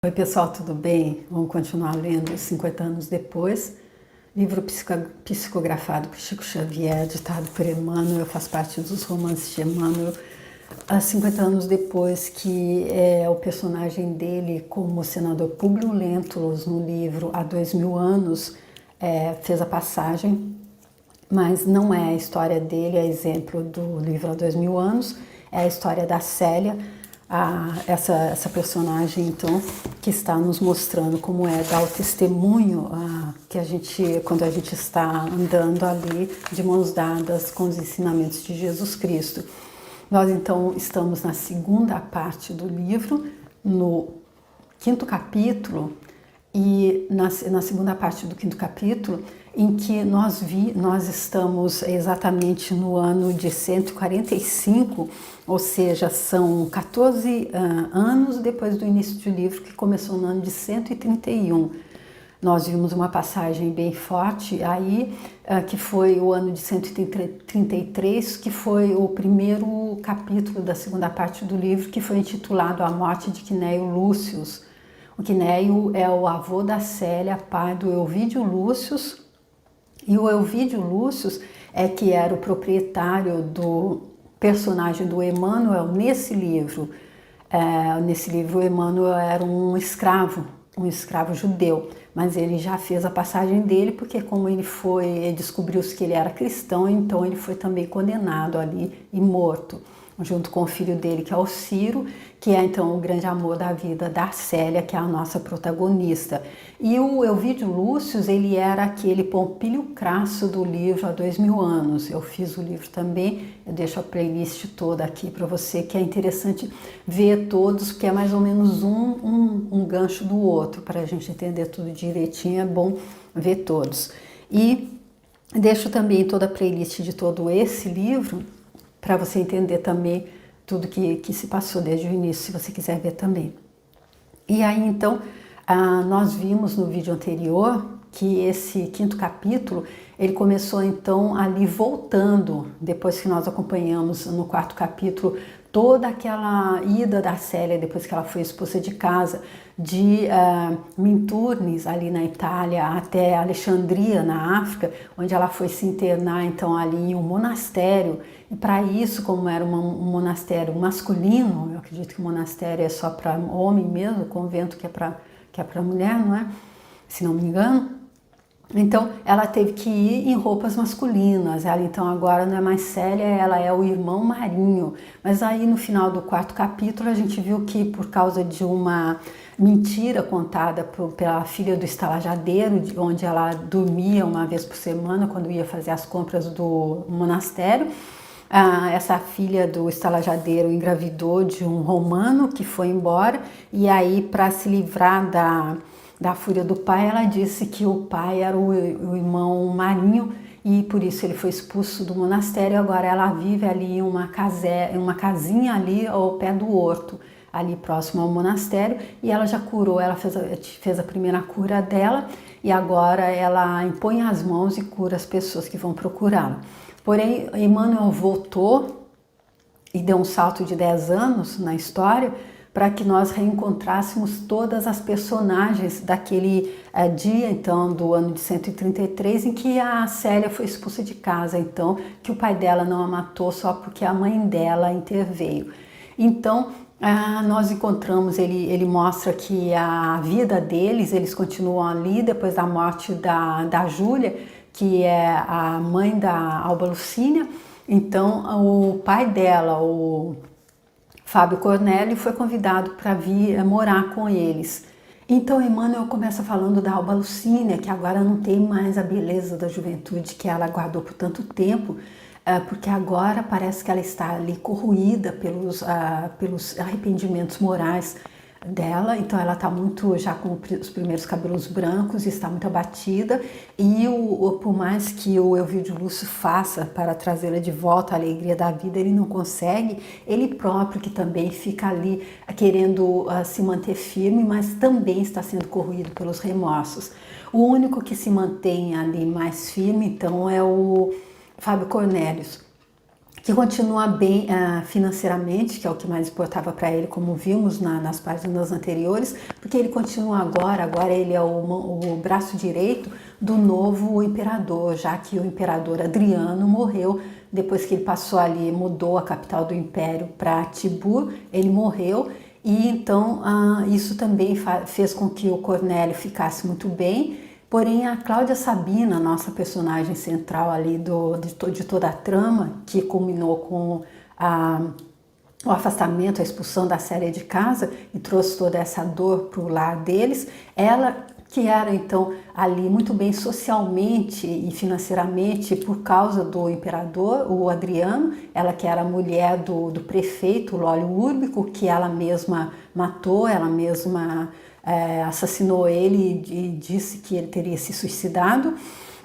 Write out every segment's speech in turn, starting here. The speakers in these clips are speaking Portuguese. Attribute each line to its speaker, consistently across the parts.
Speaker 1: Oi pessoal, tudo bem? Vamos continuar lendo 50 anos depois, livro psicografado por Chico Xavier, editado por Emmanuel. Eu faço parte dos romances de Emmanuel. Há 50 anos depois, que é o personagem dele como senador Públio Lentulus no livro Há 2000 anos, fez a passagem, mas não é a história dele, é exemplo do livro Há 2000 anos, é a história da Célia, essa personagem então que está nos mostrando como é dar o testemunho que a gente, quando a gente está andando ali de mãos dadas com os ensinamentos de Jesus Cristo. Nós então estamos na segunda parte do livro, no quinto capítulo, e na segunda parte do quinto capítulo, em que nós estamos exatamente no ano de 145, ou seja, são 14 anos depois do início do livro, que começou no ano de 131. Nós vimos uma passagem bem forte aí, que foi o ano de 133, que foi o primeiro capítulo da segunda parte do livro, que foi intitulado A Morte de Quinéio Lúcius. O Quinéio é o avô da Célia, pai do Elvídio Lúcius, e o Elvídio Lúcius que era o proprietário do personagem do Emmanuel nesse livro. Nesse livro, o Emmanuel era um escravo judeu, mas ele já fez a passagem dele, porque como ele descobriu-se que ele era cristão, então ele foi também condenado ali e morto, junto com o filho dele, que é o Ciro, que é então o grande amor da vida da Célia, que é a nossa protagonista. E o Elvídio Lúcius, ele era aquele Pompílio Crasso do livro Há 2000 anos. Eu fiz o livro também, eu deixo a playlist toda aqui para você, que é interessante ver todos, porque é mais ou menos um gancho do outro, para a gente entender tudo direitinho, é bom ver todos. E deixo também toda a playlist de todo esse livro, para você entender também tudo que se passou desde o início, se você quiser ver também. E aí, então, nós vimos no vídeo anterior que esse quinto capítulo, ele começou, então, ali voltando, depois que nós acompanhamos no quarto capítulo toda aquela ida da Célia, depois que ela foi expulsa de casa, de Minturnes, ali na Itália, até Alexandria, na África, onde ela foi se internar, então, ali em um monastério. E para isso, como era um monastério masculino, eu acredito que o monastério é só para homem mesmo, o convento que é para mulher, não é? Se não me engano. Então, ela teve que ir em roupas masculinas. Ela, então, agora não é mais Célia, ela é o irmão Marinho. Mas aí, no final do quarto capítulo, a gente viu que, por causa de uma mentira contada pela filha do estalajadeiro, onde ela dormia uma vez por semana, quando ia fazer as compras do monastério, essa filha do estalajadeiro engravidou de um romano que foi embora, e aí, para se livrar da fúria do pai, ela disse que o pai era o irmão Marinho, e por isso ele foi expulso do monastério. Agora ela vive ali em uma casinha ali ao pé do horto, ali próximo ao monastério, e ela já curou, ela fez a primeira cura dela, e agora ela impõe as mãos e cura as pessoas que vão procurá-la. Porém, Emmanuel voltou e deu um salto de 10 anos na história, para que nós reencontrássemos todas as personagens daquele dia, então, do ano de 133, em que a Célia foi expulsa de casa, então, que o pai dela não a matou só porque a mãe dela interveio. Então, nós encontramos, ele mostra que a vida deles, eles continuam ali depois da morte da Júlia, que é a mãe da Alba Lucínia. Então, o pai dela, o Fábio Cornélio, foi convidado para vir morar com eles. Então, Emmanuel começa falando da Alba Lucínia, que agora não tem mais a beleza da juventude que ela guardou por tanto tempo, porque agora parece que ela está ali corroída pelos arrependimentos morais dela. Então ela está muito já com os primeiros cabelos brancos, está muito abatida, e por mais que o Elvídio Lúcio faça para trazê-la de volta à alegria da vida, ele não consegue. Ele próprio, que também fica ali querendo se manter firme, mas também está sendo corroído pelos remorsos. O único que se mantém ali mais firme, então, é o Fábio Cornélio, que continua bem financeiramente, que é o que mais importava para ele, como vimos nas páginas anteriores, porque ele continua agora ele é o braço direito do novo imperador, já que o imperador Adriano morreu depois que ele passou ali, mudou a capital do império para Tibur, ele morreu, e então isso também fez com que o Cornélio ficasse muito bem. Porém, a Cláudia Sabina, nossa personagem central ali de toda a trama, que culminou com o afastamento, a expulsão da Célia de casa e trouxe toda essa dor para o lar deles, ela que era então ali muito bem socialmente e financeiramente por causa do imperador, o Adriano, ela que era mulher do prefeito Lólio Úrbico, que ela mesma matou, ela mesma assassinou ele e disse que ele teria se suicidado,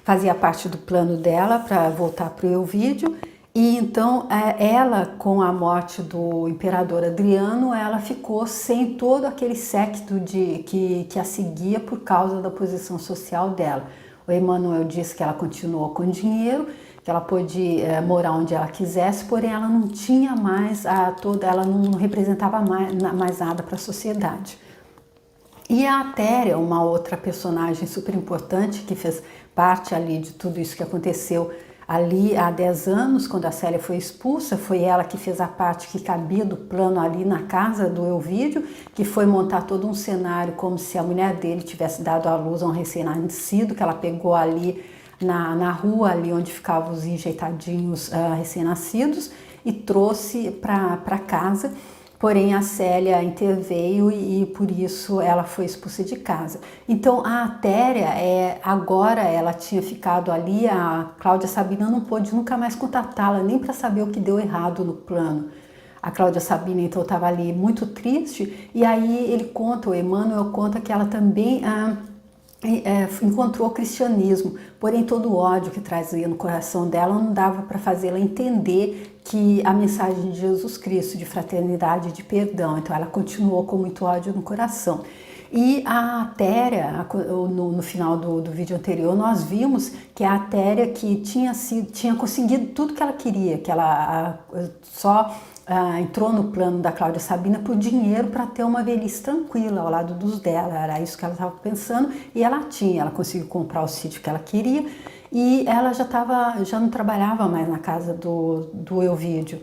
Speaker 1: fazia parte do plano dela para voltar para o Elvídio. E então ela, com a morte do imperador Adriano, ela ficou sem todo aquele séquito que a seguia por causa da posição social dela. O Emmanuel disse que ela continuou com dinheiro, que ela pôde morar onde ela quisesse, porém ela não tinha mais ela não representava mais nada para a sociedade. E a Atéria, uma outra personagem super importante que fez parte ali de tudo isso que aconteceu ali há 10 anos, quando a Célia foi expulsa, foi ela que fez a parte que cabia do plano ali na casa do Elvídio, que foi montar todo um cenário como se a mulher dele tivesse dado à luz a um recém-nascido, que ela pegou ali na rua, ali onde ficavam os enjeitadinhos recém-nascidos, e trouxe para casa. Porém, a Célia interveio e por isso ela foi expulsa de casa. Então, a Atéria, agora ela tinha ficado ali, a Cláudia Sabina não pôde nunca mais contatá-la, nem para saber o que deu errado no plano. A Cláudia Sabina, então, estava ali muito triste, e aí ele conta, o Emmanuel conta que ela também encontrou o cristianismo, porém todo o ódio que trazia no coração dela não dava para fazê-la entender que a mensagem de Jesus Cristo, de fraternidade e de perdão, então ela continuou com muito ódio no coração. E a Atéria, no final do vídeo anterior, nós vimos que a Atéria que tinha conseguido tudo que ela queria, que ela só entrou no plano da Cláudia Sabina por dinheiro para ter uma velhice tranquila ao lado dos dela, era isso que ela estava pensando, e ela conseguiu comprar o sítio que ela queria, e ela já não trabalhava mais na casa do Elvídio.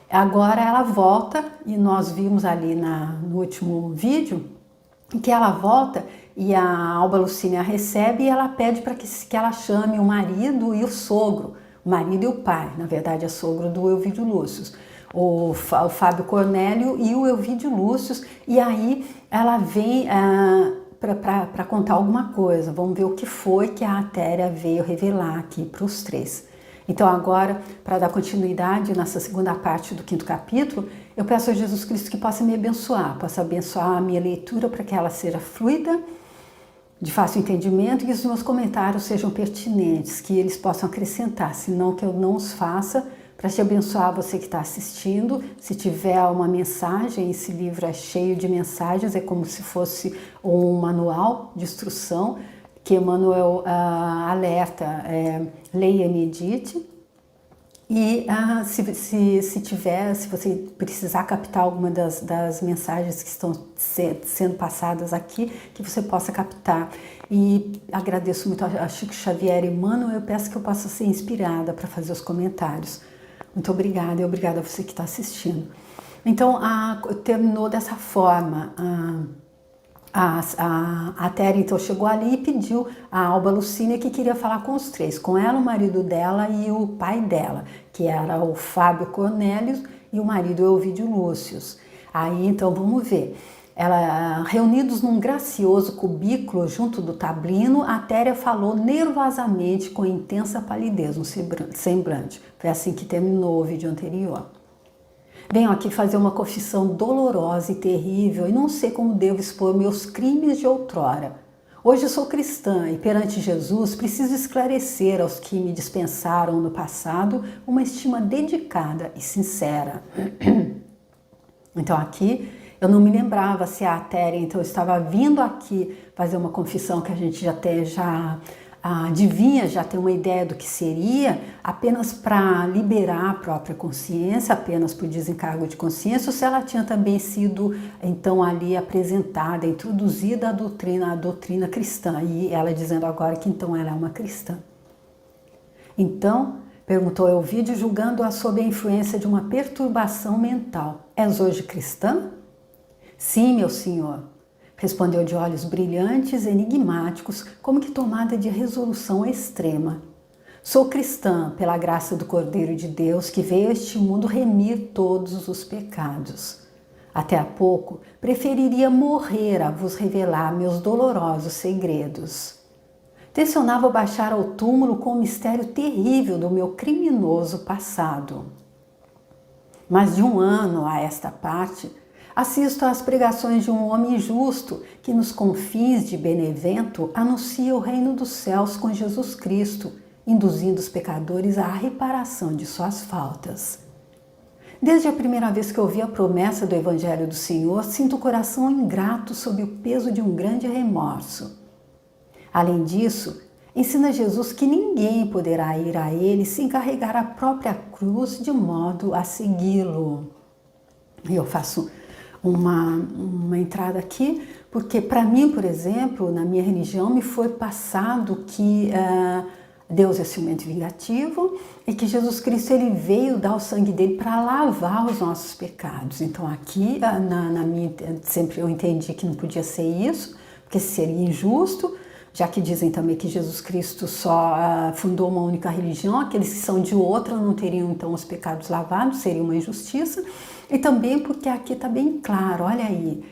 Speaker 1: Agora ela volta, e nós vimos ali no último vídeo, que ela volta e a Alba Lucínia a recebe e ela pede para que ela chame o marido e o sogro, o marido e o pai, na verdade é sogro do Elvídio Lúcio, o Fábio Cornélio e o Elvídio Lúcio, e aí ela vem para contar alguma coisa. Vamos ver o que foi que a Atéria veio revelar aqui para os três. Então agora, para dar continuidade nessa segunda parte do 5º capítulo, eu peço a Jesus Cristo que possa me abençoar, possa abençoar a minha leitura para que ela seja fluida, de fácil entendimento, e que os meus comentários sejam pertinentes, que eles possam acrescentar, senão que eu não os faça, para te abençoar você que está assistindo. Se tiver uma mensagem, esse livro é cheio de mensagens, é como se fosse um manual de instrução, que Emmanuel alerta, leia e medite. E se você precisar captar alguma das mensagens que estão sendo passadas aqui, que você possa captar. E agradeço muito a Chico Xavier e Emmanuel, eu peço que eu possa ser inspirada para fazer os comentários. Muito obrigada e obrigada a você que está assistindo. Então, terminou dessa forma. A Atéria então chegou ali e pediu a Alba Lucínia que queria falar com os três, com ela, o marido dela e o pai dela, que era o Fábio Cornélio e o marido Elvídio Lúcio. Aí então vamos ver. Reunidos num gracioso cubículo junto do tablino, a Atéria falou nervosamente com intensa palidez no semblante. Foi assim que terminou o vídeo anterior. Venho aqui fazer uma confissão dolorosa e terrível e não sei como devo expor meus crimes de outrora. Hoje sou cristã e perante Jesus preciso esclarecer aos que me dispensaram no passado uma estima dedicada e sincera. Então aqui eu não me lembrava se a Atéria então estava vindo aqui fazer uma confissão que a gente já adivinha, já tem uma ideia do que seria, apenas para liberar a própria consciência, apenas por desencargo de consciência, ou se ela tinha também sido, então, ali apresentada, introduzida a doutrina cristã, e ela dizendo agora que então ela é uma cristã. Então, perguntou Elvídio, julgando-a sob a influência de uma perturbação mental. És hoje cristã? Sim, meu senhor, respondeu de olhos brilhantes, enigmáticos, como que tomada de resolução extrema. Sou cristã pela graça do Cordeiro de Deus que veio a este mundo remir todos os pecados. Até há pouco preferiria morrer a vos revelar meus dolorosos segredos. Tencionava baixar ao túmulo com o mistério terrível do meu criminoso passado. Mas de um ano a esta parte, assisto às pregações de um homem justo que nos confins de Benevento anuncia o reino dos céus com Jesus Cristo, induzindo os pecadores à reparação de suas faltas. Desde a primeira vez que ouvi a promessa do Evangelho do Senhor, sinto o coração ingrato sob o peso de um grande remorso. Além disso, ensina Jesus que ninguém poderá ir a Ele sem carregar a própria cruz de modo a segui-lo. E eu faço uma entrada aqui, porque para mim, por exemplo, na minha religião, me foi passado que Deus é ciumento vingativo e que Jesus Cristo ele veio dar o sangue dele para lavar os nossos pecados. Então aqui, sempre eu entendi que não podia ser isso, porque seria injusto, já que dizem também que Jesus Cristo só fundou uma única religião, aqueles que são de outra não teriam então os pecados lavados, seria uma injustiça. E também porque aqui está bem claro, olha aí,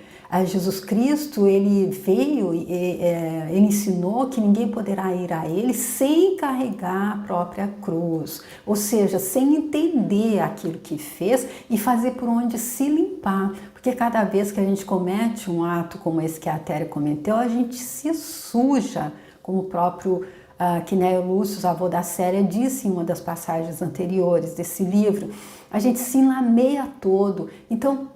Speaker 1: Jesus Cristo, ele veio, ele ensinou que ninguém poderá ir a ele sem carregar a própria cruz, ou seja, sem entender aquilo que fez e fazer por onde se limpar, porque cada vez que a gente comete um ato como esse que a Téria comentou, a gente se suja, como o próprio Quinéio Lúcio, avô da Célia, disse em uma das passagens anteriores desse livro, a gente se enlameia todo, então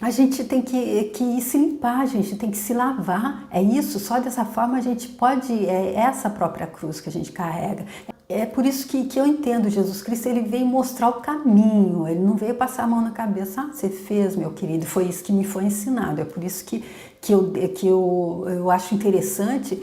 Speaker 1: a gente tem que se limpar, a gente tem que se lavar, é isso, só dessa forma a gente pode, é essa própria cruz que a gente carrega. É por isso que eu entendo, Jesus Cristo, ele veio mostrar o caminho, ele não veio passar a mão na cabeça, você fez, meu querido, foi isso que me foi ensinado, é por isso que eu acho interessante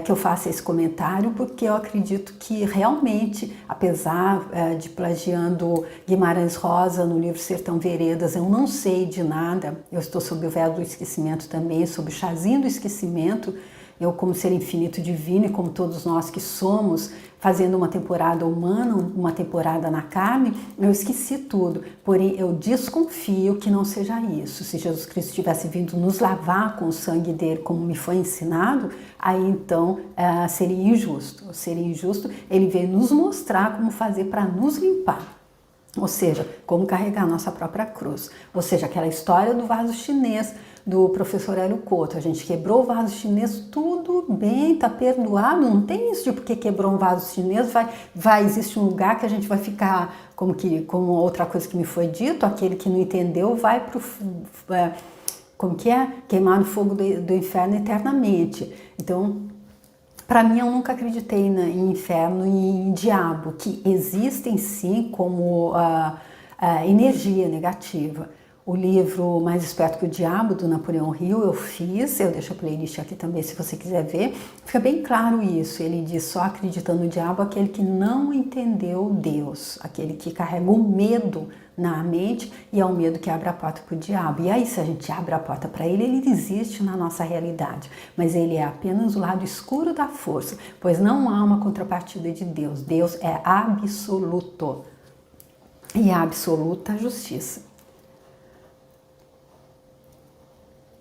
Speaker 1: que eu faça esse comentário, porque eu acredito que realmente, apesar de plagiando Guimarães Rosa no livro Sertão Veredas, eu não sei de nada, eu estou sob o véu do esquecimento também, sob o chazinho do esquecimento, eu como ser infinito divino e como todos nós que somos, fazendo uma temporada humana, uma temporada na carne, eu esqueci tudo. Porém, eu desconfio que não seja isso. Se Jesus Cristo tivesse vindo nos lavar com o sangue dele, como me foi ensinado, aí então seria injusto. Seria injusto, ele veio nos mostrar como fazer para nos limpar. Ou seja, como carregar a nossa própria cruz. Ou seja, aquela história do vaso chinês, do professor Hélio Couto. A gente quebrou o vaso chinês, tudo bem, tá perdoado, não tem isso de porque quebrou um vaso chinês, existe um lugar que a gente vai ficar, como outra coisa que me foi dito, aquele que não entendeu vai pro, como que é? Queimar no fogo do inferno eternamente. Então, para mim, eu nunca acreditei em inferno e em diabo, que existem sim como energia negativa. O livro Mais Esperto que o Diabo, do Napoleão Hill, eu deixo a playlist aqui também se você quiser ver, fica bem claro isso, ele diz só acreditando no diabo aquele que não entendeu Deus, aquele que carrega o medo na mente e é o medo que abre a porta para o diabo. E aí se a gente abre a porta para ele, ele existe na nossa realidade, mas ele é apenas o lado escuro da força, pois não há uma contrapartida de Deus, Deus é absoluto e a absoluta justiça.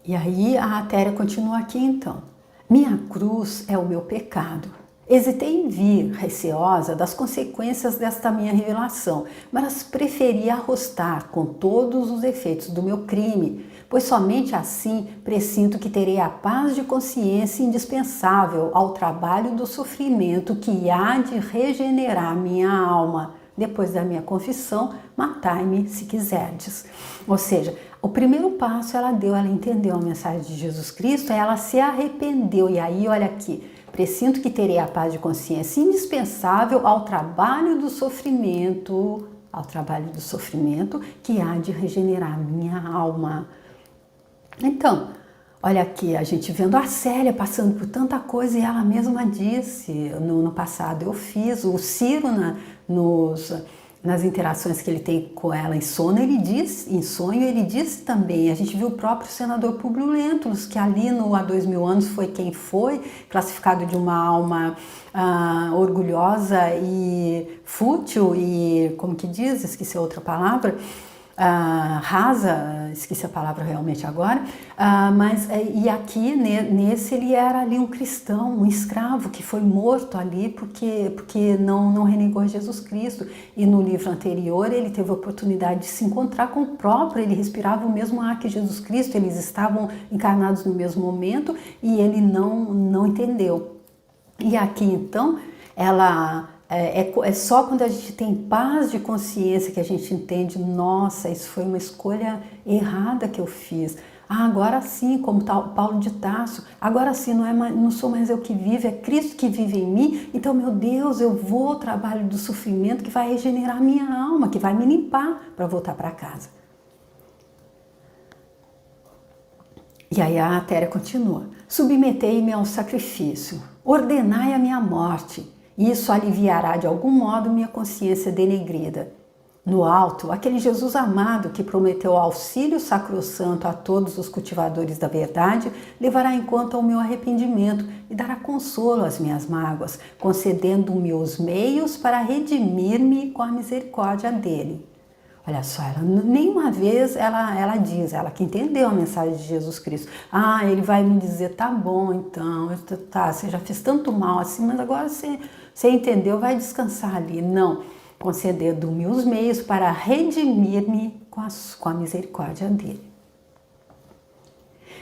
Speaker 1: E aí a Téria continua aqui então. Minha cruz é o meu pecado. Hesitei em vir, receosa das consequências desta minha revelação, mas preferi arrostar com todos os efeitos do meu crime, pois somente assim presinto que terei a paz de consciência indispensável ao trabalho do sofrimento que há de regenerar minha alma. Depois da minha confissão, matai-me se quiserdes. Ou seja, o primeiro passo ela entendeu a mensagem de Jesus Cristo, ela se arrependeu. E aí, olha aqui, Pressinto que terei a paz de consciência indispensável ao trabalho do sofrimento, que há de regenerar minha alma. Então, olha aqui, a gente vendo a Célia passando por tanta coisa e ela mesma disse, no passado eu fiz, o Ciro nas interações que ele tem com ela em sonho, ele disse também, a gente viu o próprio senador Públio Lentulus, que ali há 2000 anos foi quem foi, classificado de uma alma orgulhosa e fútil e, como que diz, esqueci a outra palavra, rasa, esqueci a palavra realmente agora, e aqui nesse ele era ali um cristão, um escravo que foi morto ali porque não renegou Jesus Cristo, e no livro anterior ele teve a oportunidade de se encontrar com o próprio, ele respirava o mesmo ar que Jesus Cristo, eles estavam encarnados no mesmo momento e ele não entendeu. E aqui então é só quando a gente tem paz de consciência que a gente entende, nossa, isso foi uma escolha errada que eu fiz. Agora sim, como Paulo de Tarso, agora sim não sou mais eu que vivo, é Cristo que vive em mim. Então, meu Deus, eu vou ao trabalho do sofrimento que vai regenerar minha alma, que vai me limpar para voltar para casa. E aí a Téria continua. Submetei-me ao sacrifício, ordenai a minha morte. Isso aliviará de algum modo minha consciência denegrida. No alto, aquele Jesus amado que prometeu auxílio sacrossanto a todos os cultivadores da verdade, levará em conta o meu arrependimento e dará consolo às minhas mágoas, concedendo-me os meios para redimir-me com a misericórdia dele. Olha só, nenhuma vez ela diz, ela que entendeu a mensagem de Jesus Cristo. Ele vai me dizer, tá bom então, você já fez tanto mal assim, mas agora você entendeu, vai descansar ali. Não, concedendo-me os meios para redimir-me com a misericórdia dele.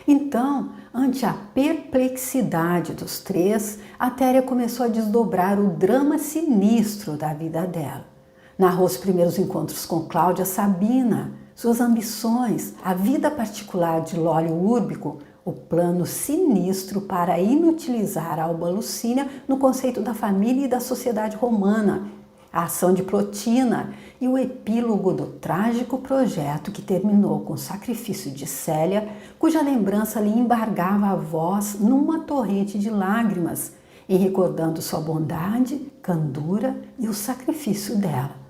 Speaker 1: Então, ante a perplexidade dos três, a Téria começou a desdobrar o drama sinistro da vida dela. Narrou os primeiros encontros com Cláudia Sabina, suas ambições, a vida particular de Lólio Úrbico, o plano sinistro para inutilizar a Alba Lucínia no conceito da família e da sociedade romana, a ação de Plotina e o epílogo do trágico projeto que terminou com o sacrifício de Célia, cuja lembrança lhe embargava a voz numa torrente de lágrimas, em recordando sua bondade, candura e o sacrifício dela.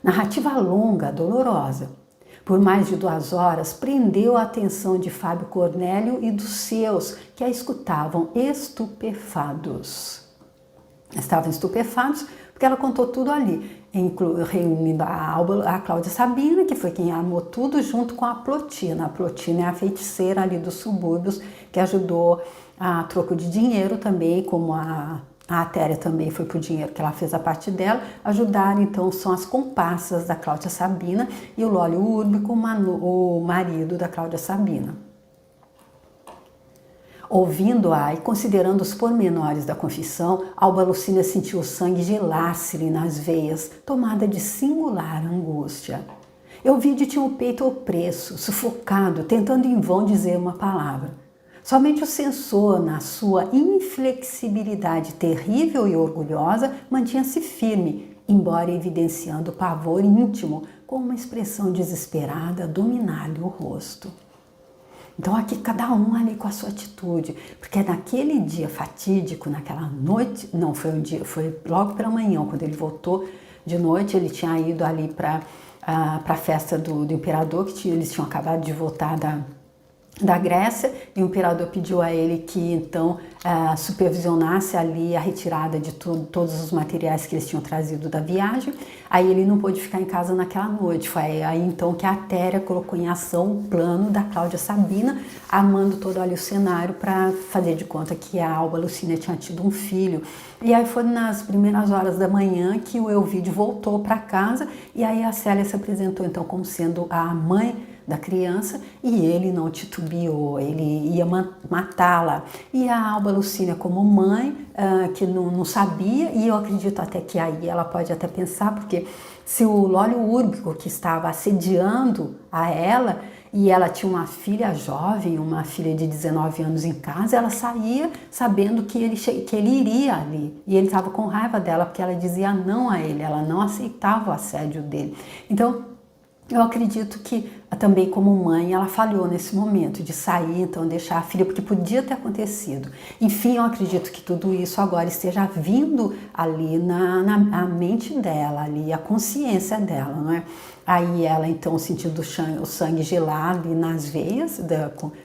Speaker 1: Narrativa longa, dolorosa. Por mais de 2 horas, prendeu a atenção de Fábio Cornélio e dos seus, que a escutavam estupefados. Estavam estupefados porque ela contou tudo ali, reunindo a Cláudia Sabina, que foi quem armou tudo, junto com a Plotina. A Plotina é a feiticeira ali dos subúrbios, que ajudou a troco de dinheiro também, como a Téria também foi por dinheiro que ela fez a parte dela, ajudaram então, são as comparsas da Cláudia Sabina e o Lólio Úrbico, o marido da Cláudia Sabina. Ouvindo-a e considerando os pormenores da confissão, Alba Lucínia sentiu o sangue gelar-se-lhe nas veias, tomada de singular angústia. Elvídio tinha o peito opresso, sufocado, tentando em vão dizer uma palavra. Somente o censor, na sua inflexibilidade terrível e orgulhosa, mantinha-se firme, embora evidenciando pavor íntimo, com uma expressão desesperada a dominar-lhe o rosto. Então aqui cada um ali com a sua atitude, porque naquele dia fatídico, naquela noite, não foi um dia, foi logo pela manhã, quando ele voltou de noite, ele tinha ido ali para a festa do imperador, que eles tinham acabado de voltar da Grécia, e o imperador pediu a ele que então supervisionasse ali a retirada de todos os materiais que eles tinham trazido da viagem. Aí ele não pôde ficar em casa naquela noite, foi aí então que a Téria colocou em ação o plano da Cláudia Sabina, armando todo ali o cenário para fazer de conta que a Alba Lucínia tinha tido um filho. E aí foi nas primeiras horas da manhã que o Elvídio voltou para casa, e aí a Célia se apresentou então como sendo a mãe da criança, e ele não titubeou, ele ia matá-la. E a Alba Lucínia, como mãe, que não sabia, e eu acredito até que aí ela pode até pensar, porque se o Lólio Úrbico, que estava assediando a ela, e ela tinha uma filha jovem, uma filha de 19 anos em casa, ela saía sabendo que ele iria ali. E ele estava com raiva dela porque ela dizia não a ele, ela não aceitava o assédio dele. Então, eu acredito que também como mãe ela falhou nesse momento de sair, então deixar a filha, porque podia ter acontecido. Enfim, eu acredito que tudo isso agora esteja vindo ali na mente dela, ali a consciência dela, não é? Aí ela então sentindo o sangue gelado nas veias,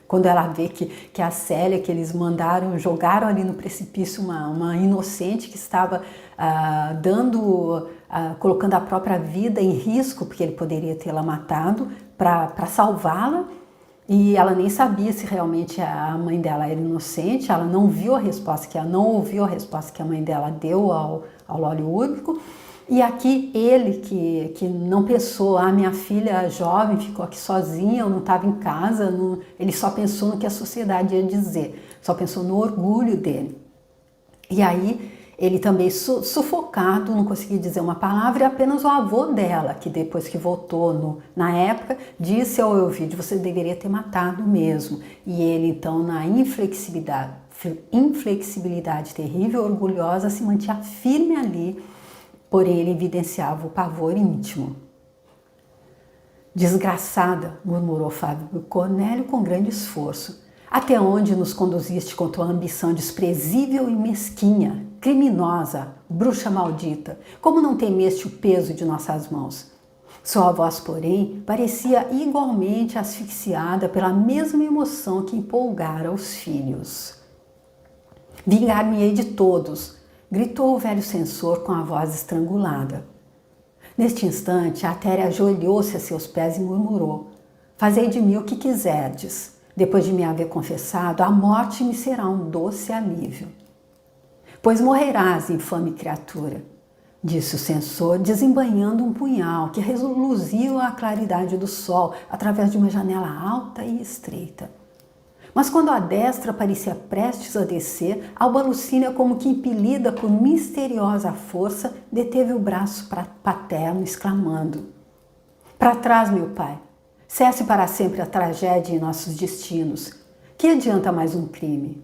Speaker 1: quando ela vê que a Célia, que eles jogaram ali no precipício uma inocente que estava colocando a própria vida em risco, porque ele poderia tê-la matado para salvá-la, e ela nem sabia se realmente a mãe dela era inocente, ela não ouviu a resposta que a mãe dela deu ao óleo úrico. E aqui ele que não pensou, minha filha jovem ficou aqui sozinha, eu não estava em casa, ele só pensou no que a sociedade ia dizer, só pensou no orgulho dele. E aí ele também sufocado, não conseguia dizer uma palavra, e apenas o avô dela, que depois que voltou na época, disse ao Ovídio, você deveria ter matado mesmo. E ele então na inflexibilidade terrível, orgulhosa, se mantinha firme ali, porém ele evidenciava o pavor íntimo. Desgraçada, murmurou Fábio Cornélio com grande esforço. Até onde nos conduziste com tua ambição desprezível e mesquinha, criminosa, bruxa maldita? Como não temeste o peso de nossas mãos? Sua voz, porém, parecia igualmente asfixiada pela mesma emoção que empolgara os filhos. Vingar-me-ei de todos, gritou o velho censor com a voz estrangulada. Neste instante, a Atéria ajoelhou-se a seus pés e murmurou, fazei de mim o que quiserdes. Depois de me haver confessado, a morte me será um doce alívio. Pois morrerás, infame criatura, disse o censor, desembainhando um punhal que reluzia à claridade do sol através de uma janela alta e estreita. Mas quando a destra parecia prestes a descer, Alba Lucínia, como que impelida por misteriosa força, deteve o braço paterno, exclamando, para trás, meu pai! Cesse para sempre a tragédia em nossos destinos. Que adianta mais um crime?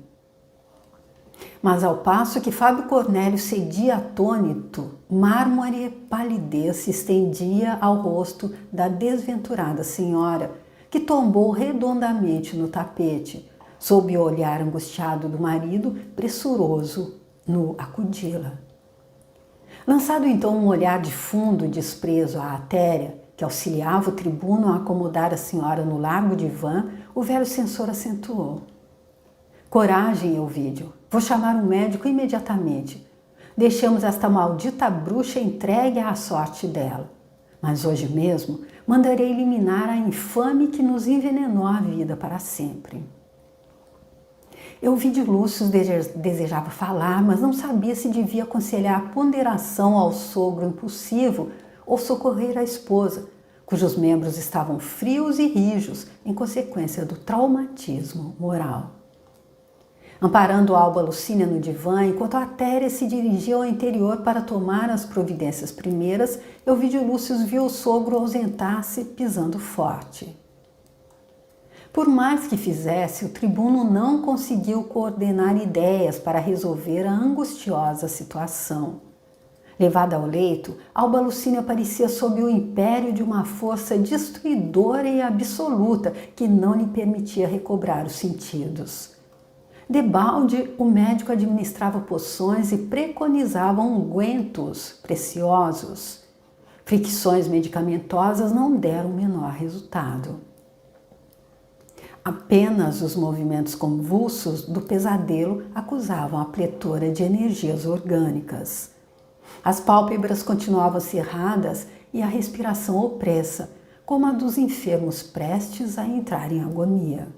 Speaker 1: Mas ao passo que Fábio Cornélio cedia atônito, mármore palidez se estendia ao rosto da desventurada senhora, que tombou redondamente no tapete, sob o olhar angustiado do marido, pressuroso no acudi-la. Lançado então um olhar de fundo desprezo à Atéria, que auxiliava o tribuno a acomodar a senhora no largo divã, o velho censor acentuou. Coragem, Ovídio, vou chamar um médico imediatamente. Deixemos esta maldita bruxa entregue à sorte dela. Mas hoje mesmo mandarei eliminar a infame que nos envenenou a vida para sempre. Ovídio Lúcio desejava falar, mas não sabia se devia aconselhar ponderação ao sogro impulsivo ou socorrer a esposa, cujos membros estavam frios e rijos em consequência do traumatismo moral. Amparando Alba Lucínia no divã, enquanto a Atéria se dirigia ao interior para tomar as providências primeiras, Ovídio Lúcio viu o sogro ausentar-se pisando forte. Por mais que fizesse, o tribuno não conseguiu coordenar ideias para resolver a angustiosa situação. Levada ao leito, Alba Lucínia parecia sob o império de uma força destruidora e absoluta que não lhe permitia recobrar os sentidos. Debalde, o médico administrava poções e preconizava ungüentos preciosos. Fricções medicamentosas não deram o menor resultado. Apenas os movimentos convulsos do pesadelo acusavam a pletora de energias orgânicas. As pálpebras continuavam cerradas e a respiração opressa, como a dos enfermos prestes a entrar em agonia.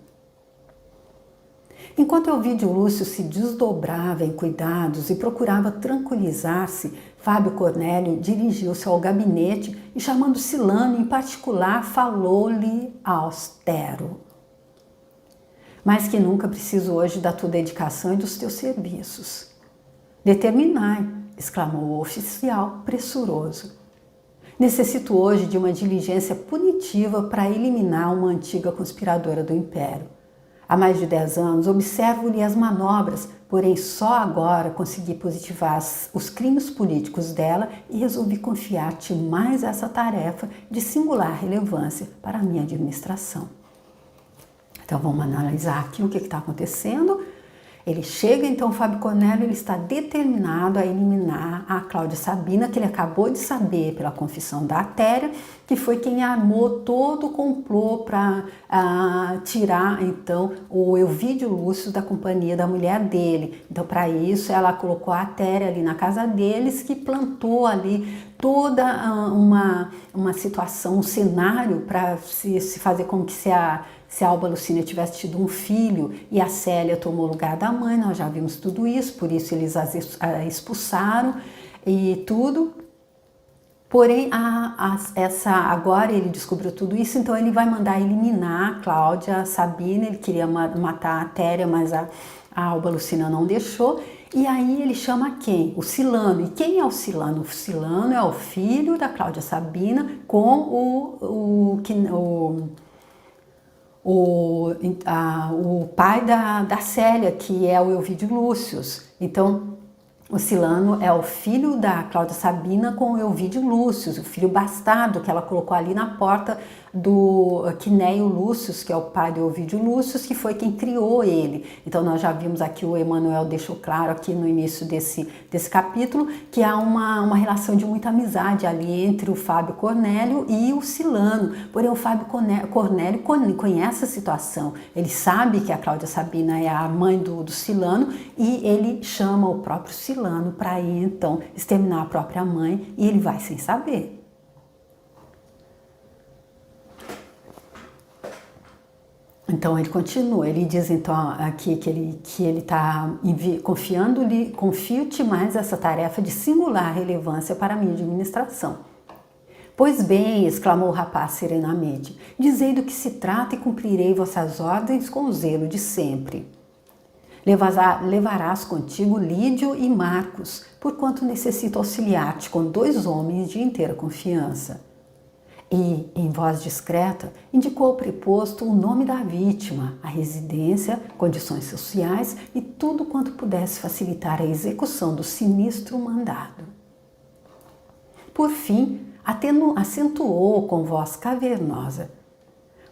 Speaker 1: Enquanto Ovídio Lúcio se desdobrava em cuidados e procurava tranquilizar-se, Fábio Cornélio dirigiu-se ao gabinete e, chamando Silano em particular, falou-lhe austero. Mais que nunca preciso hoje da tua dedicação e dos teus serviços. Determinai, exclamou o oficial pressuroso. Necessito hoje de uma diligência punitiva para eliminar uma antiga conspiradora do Império. Há mais de 10 anos observo-lhe as manobras, porém só agora consegui positivar os crimes políticos dela e resolvi confiar-te mais essa tarefa de singular relevância para a minha administração. Então vamos analisar aqui o que está acontecendo. Ele chega, então, o Fábio Cornélio, ele está determinado a eliminar a Cláudia Sabina, que ele acabou de saber pela confissão da Atéria, que foi quem armou todo o complô para tirar, então, o Elvídio Lúcio da companhia da mulher dele. Então, para isso, ela colocou a Atéria ali na casa deles, que plantou ali toda uma situação, um cenário para se fazer com que se a Alba Lucínia tivesse tido um filho e a Célia tomou o lugar da mãe, nós já vimos tudo isso, por isso eles a expulsaram e tudo. Porém, agora ele descobriu tudo isso, então ele vai mandar eliminar a Cláudia Sabina, ele queria matar a Atéria, mas a Alba Lucínia não deixou. E aí ele chama quem? O Silano. E quem é o Silano? O Silano é o filho da Cláudia Sabina com o pai da Célia, que é o Elvídio Lúcio. Então, o Silano é o filho da Cláudia Sabina com o Elvídio Lúcio, o filho bastardo que ela colocou ali na porta do Quinéio Lúcio, que é o pai do Elvídio Lúcio, que foi quem criou ele. Então nós já vimos aqui, o Emmanuel deixou claro aqui no início desse capítulo, que há uma relação de muita amizade ali entre o Fábio Cornélio e o Silano. Porém, o Fábio Cornélio conhece a situação, ele sabe que a Cláudia Sabina é a mãe do Silano e ele chama o próprio Silano para ir então exterminar a própria mãe e ele vai sem saber. Então ele continua, ele diz então aqui que ele está confiando-lhe, confio-te mais essa tarefa de singular relevância para a minha administração. Pois bem, exclamou o rapaz serenamente, dizei do que se trata e cumprirei vossas ordens com o zelo de sempre. Levarás contigo Lídio e Marcos, porquanto necessito auxiliar-te com 2 homens de inteira confiança. E, em voz discreta, indicou ao preposto o nome da vítima, a residência, condições sociais e tudo quanto pudesse facilitar a execução do sinistro mandado. Por fim, acentuou com voz cavernosa: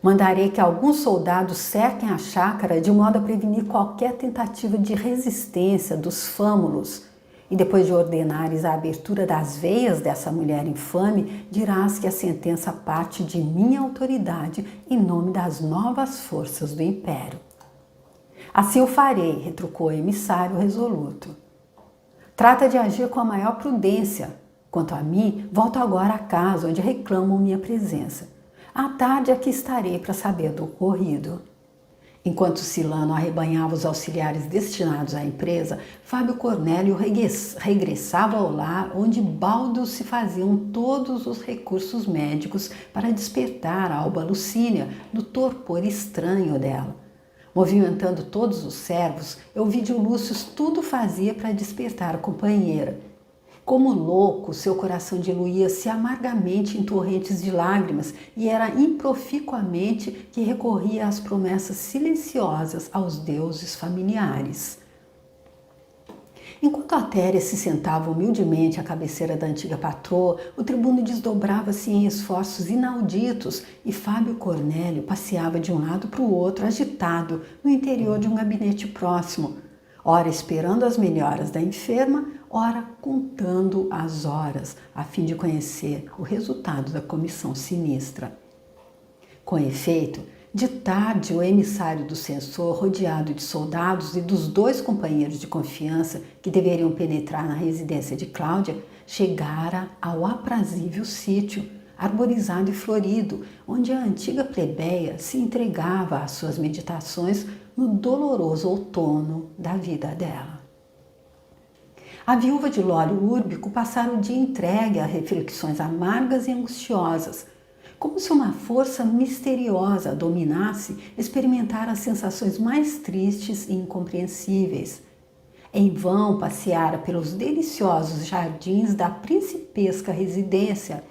Speaker 1: mandarei que alguns soldados cerquem a chácara de modo a prevenir qualquer tentativa de resistência dos fâmulos. E depois de ordenares a abertura das veias dessa mulher infame, dirás que a sentença parte de minha autoridade em nome das novas forças do Império. Assim o farei, retrucou o emissário resoluto. Trata de agir com a maior prudência. Quanto a mim, volto agora à casa onde reclamam minha presença. À tarde aqui estarei para saber do ocorrido. Enquanto Silano arrebanhava os auxiliares destinados à empresa, Fábio Cornélio regressava ao lar onde baldos se faziam todos os recursos médicos para despertar a Alba Lucínia do torpor estranho dela. Movimentando todos os servos, Elvídio Lúcio tudo fazia para despertar a companheira. Como louco, seu coração diluía-se amargamente em torrentes de lágrimas e era improficuamente que recorria às promessas silenciosas aos deuses familiares. Enquanto Atéria se sentava humildemente à cabeceira da antiga patroa, o tribuno desdobrava-se em esforços inauditos e Fábio Cornélio passeava de um lado para o outro, agitado, no interior de um gabinete próximo, ora esperando as melhoras da enferma, ora contando as horas, a fim de conhecer o resultado da comissão sinistra. Com efeito, de tarde o emissário do censor, rodeado de soldados e dos 2 companheiros de confiança que deveriam penetrar na residência de Cláudia, chegara ao aprazível sítio, arborizado e florido, onde a antiga plebeia se entregava às suas meditações no doloroso outono da vida dela. A viúva de Lólio Úrbico passara o dia entregue a reflexões amargas e angustiosas. Como se uma força misteriosa a dominasse, experimentara as sensações mais tristes e incompreensíveis. Em vão passeara pelos deliciosos jardins da principesca residência,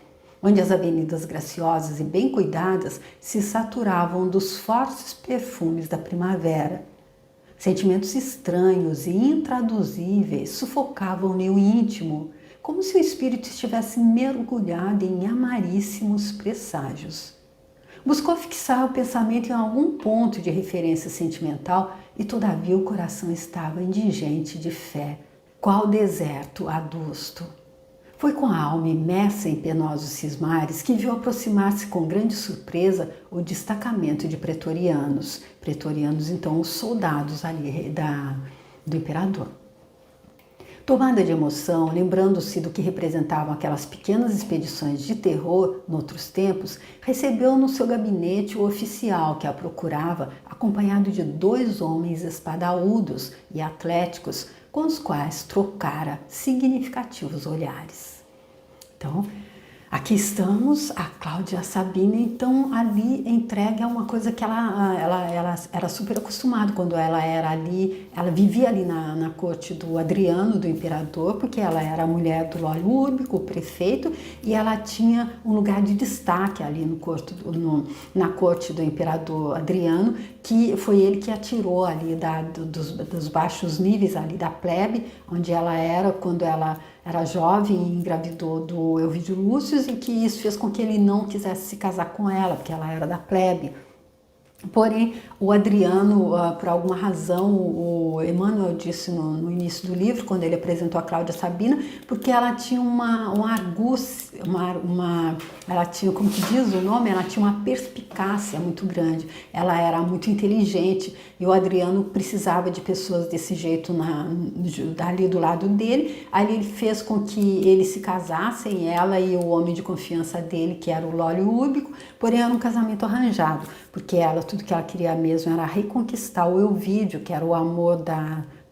Speaker 1: onde as avenidas graciosas e bem cuidadas se saturavam dos fortes perfumes da primavera. Sentimentos estranhos e intraduzíveis sufocavam-lhe o íntimo, como se o espírito estivesse mergulhado em amaríssimos presságios. Buscou fixar o pensamento em algum ponto de referência sentimental e, todavia, o coração estava indigente de fé, qual deserto adusto. Foi com a alma imersa em penosos cismares que viu aproximar-se com grande surpresa o destacamento de pretorianos. Pretorianos, então, os soldados ali do imperador. Tomada de emoção, lembrando-se do que representavam aquelas pequenas expedições de terror noutros tempos, recebeu no seu gabinete o oficial que a procurava, acompanhado de 2 homens espadaúdos e atléticos, com os quais trocara significativos olhares. Então, aqui estamos, a Cláudia Sabina, então, ali entregue a uma coisa que ela era super acostumada quando ela era ali, ela vivia ali na corte do Adriano, do imperador, porque ela era a mulher do Lólio Úrbico, o prefeito, e ela tinha um lugar de destaque ali na corte do imperador Adriano, que foi ele que a tirou ali dos baixos níveis ali da plebe, onde ela era quando ela era jovem e engravidou do Elvídio Lúcio, e que isso fez com que ele não quisesse se casar com ela, porque ela era da plebe. Porém, o Adriano, por alguma razão, o Emmanuel disse no início do livro, quando ele apresentou a Cláudia Sabina, porque ela tinha uma argúcia, ela tinha, como que diz o nome, ela tinha uma perspicácia muito grande, ela era muito inteligente, e o Adriano precisava de pessoas desse jeito ali do lado dele. Aí ele fez com que eles se casassem, ela e o homem de confiança dele, que era o Lólio Úrbico, porém era um casamento arranjado, porque tudo que ela queria mesmo era reconquistar o Elvídio, que era o amor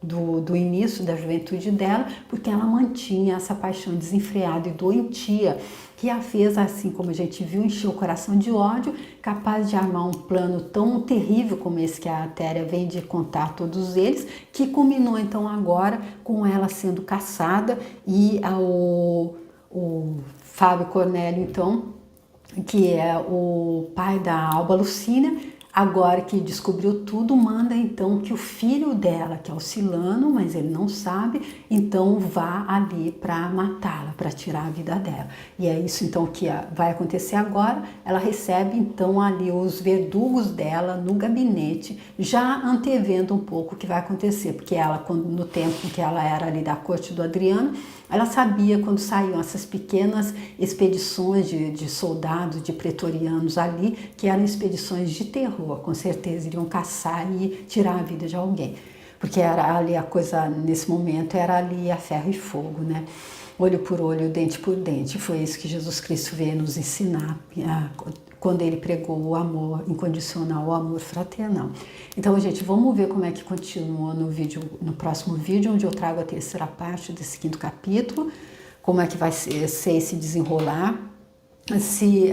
Speaker 1: do início da juventude dela, porque ela mantinha essa paixão desenfreada e doentia, que a fez, assim como a gente viu, encher o coração de ódio, capaz de armar um plano tão terrível como esse que a Atéria vem de contar a todos eles, que culminou então agora com ela sendo caçada e o Fábio Cornélio, então, que é o pai da Alba Lucínia, agora que descobriu tudo, manda então que o filho dela, que é o Silano, mas ele não sabe, então vá ali para matá-la, para tirar a vida dela. E é isso então que vai acontecer agora. Ela recebe então ali os verdugos dela no gabinete, já antevendo um pouco o que vai acontecer, porque ela, no tempo em que ela era ali da corte do Adriano, ela sabia quando saíam essas pequenas expedições de soldados, de pretorianos ali, que eram expedições de terror, com certeza iriam caçar e tirar a vida de alguém. Porque era ali a coisa, nesse momento, era ali a ferro e fogo, né? Olho por olho, dente por dente. Foi isso que Jesus Cristo veio nos ensinar quando ele pregou o amor incondicional, o amor fraternal. Então, gente, vamos ver como é que continua no próximo vídeo, onde eu trago a 3ª parte desse 5º capítulo, como é que vai ser esse desenrolar, se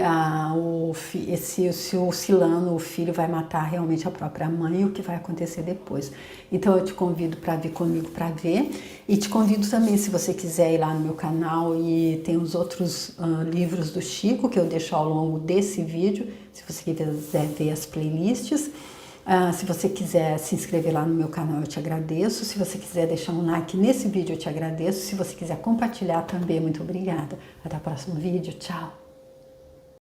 Speaker 1: o Silano, o filho, vai matar realmente a própria mãe e o que vai acontecer depois. Então eu te convido para vir comigo para ver, e te convido também, se você quiser ir lá no meu canal, e tem os outros livros do Chico que eu deixo ao longo desse vídeo, se você quiser ver as playlists. Se você quiser se inscrever lá no meu canal, eu te agradeço. Se você quiser deixar um like nesse vídeo, eu te agradeço. Se você quiser compartilhar também, muito obrigada. Até o próximo vídeo. Tchau!